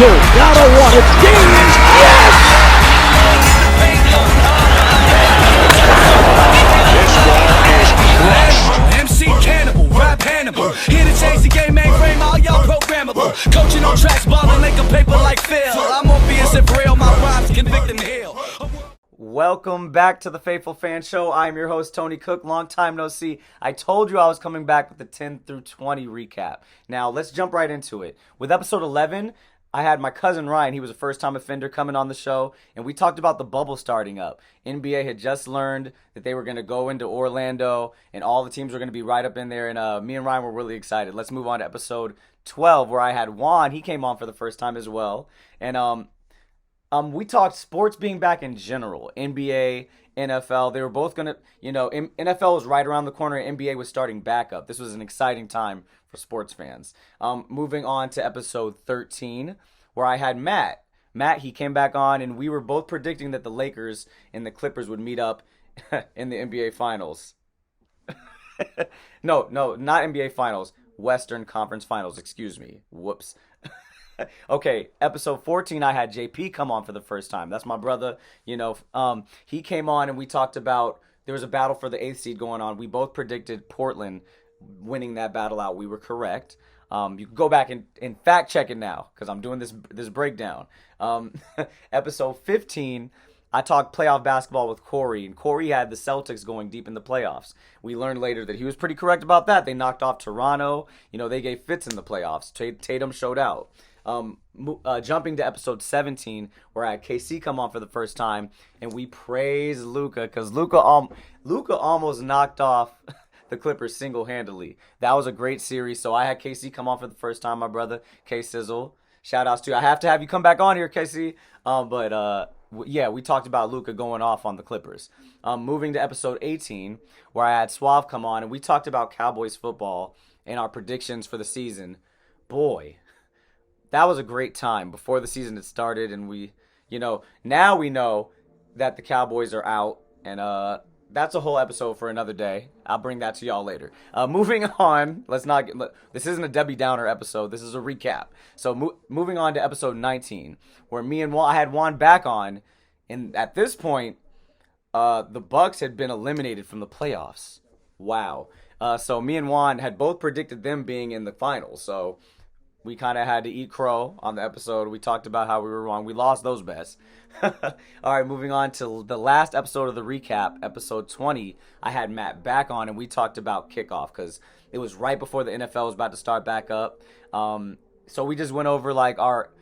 two. Down to one. It's Dean. Yes! This one is crushed. MC Cannibal, rap Hannibal. Here to change the game, mainframe, all y'all programmable. Coaching on tracks, balling like a paper like Phil. I'm Morpheus and real, my rhymes convict and heal. Welcome back to the Faithful Fan Show. I'm your host, Tony Cook. Long time no see. I told you I was coming back with the 10 through 20 recap. Now, let's jump right into it. With episode 11, I had my cousin Ryan. He was a first-time offender coming on the show, and we talked about the bubble starting up. NBA had just learned that they were going to go into Orlando, and all the teams were going to be right up in there, and me and Ryan were really excited. Let's move on to episode 12, where I had Juan. He came on for the first time as well, and we talked sports being back in general, NBA, NFL. They were both going to, NFL was right around the corner. NBA was starting back up. This was an exciting time for sports fans. Moving on to episode 13, where I had Matt. Matt, he came back on, and we were both predicting that the Lakers and the Clippers would meet up in the NBA Finals. No, not NBA Finals. Western Conference Finals, excuse me. Whoops. Okay, episode 14, I had JP come on for the first time. That's my brother. He came on and we talked about there was a battle for the 8th seed going on. We both predicted Portland winning that battle out. We were correct. You can go back and fact check it now because I'm doing this breakdown. Episode 15, I talked playoff basketball with Corey, and Corey had the Celtics going deep in the playoffs. We learned later that he was pretty correct about that. They knocked off Toronto. They gave fits in the playoffs. Tatum showed out. Jumping to episode 17, where I had KC come on for the first time, and we praised Luka because Luka almost knocked off the Clippers single-handedly. That was a great series. So I had KC come on for the first time, my brother K Sizzle. Shout outs to you. I have to have you come back on here, KC. Yeah, we talked about Luka going off on the Clippers. Moving to episode 18, where I had Suave come on, and we talked about Cowboys football and our predictions for the season. Boy, that was a great time before the season had started, and now we know that the Cowboys are out, and that's a whole episode for another day. I'll bring that to y'all later. Moving on, this isn't a Debbie Downer episode. This is a recap. So moving on to episode 19, where I had Juan back on, and at this point, the Bucks had been eliminated from the playoffs. Wow. So me and Juan had both predicted them being in the finals. So we kind of had to eat crow on the episode. We talked about how we were wrong. We lost those bets. All right, moving on to the last episode of the recap, episode 20. I had Matt back on, and we talked about kickoff because it was right before the NFL was about to start back up. So we just went over like our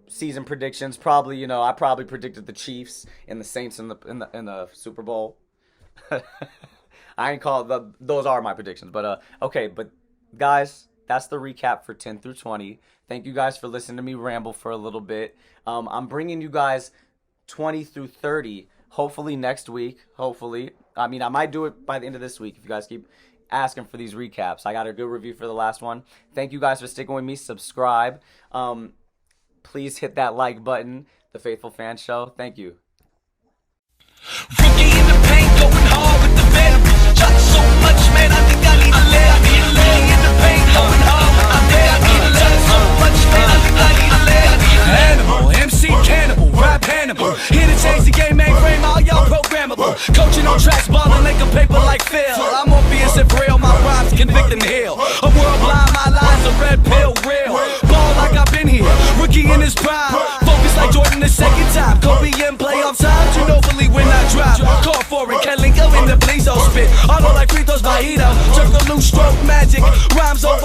season predictions. Probably, I probably predicted the Chiefs and the Saints in the Super Bowl. I ain't called those are my predictions, but okay, but guys, that's the recap for 10 through 20. Thank you guys for listening to me ramble for a little bit. I'm bringing you guys 20 through 30, hopefully next week. Hopefully. I might do it by the end of this week if you guys keep asking for these recaps. I got a good review for the last one. Thank you guys for sticking with me. Subscribe. Please hit that like button. The Faithful Fan Show. Thank you. Rookie in the paint, going hard with the vet. Shot so much, man, I think I need a leg. I need a leg in the paint, going hard with the vet. I need a leg so much, man, I think I need a leg. Animal, MC Cannibal, rap Hannibal. Here to change the game, mainframe, all y'all programmable. Coaching on tracks, balling like a paper like Phil. I'm Morpheus and real, my rhymes convict and heal. A world blind, my lies a red pill, real. Ball like I've been here, rookie in his prime. Focus like Jordan the second time. Kobe in playoff time, you know believe when I drop. Call for it, Kelly go in the Blizo spit. Auto like free throws by Ito. Circle loose stroke magic, rhymes over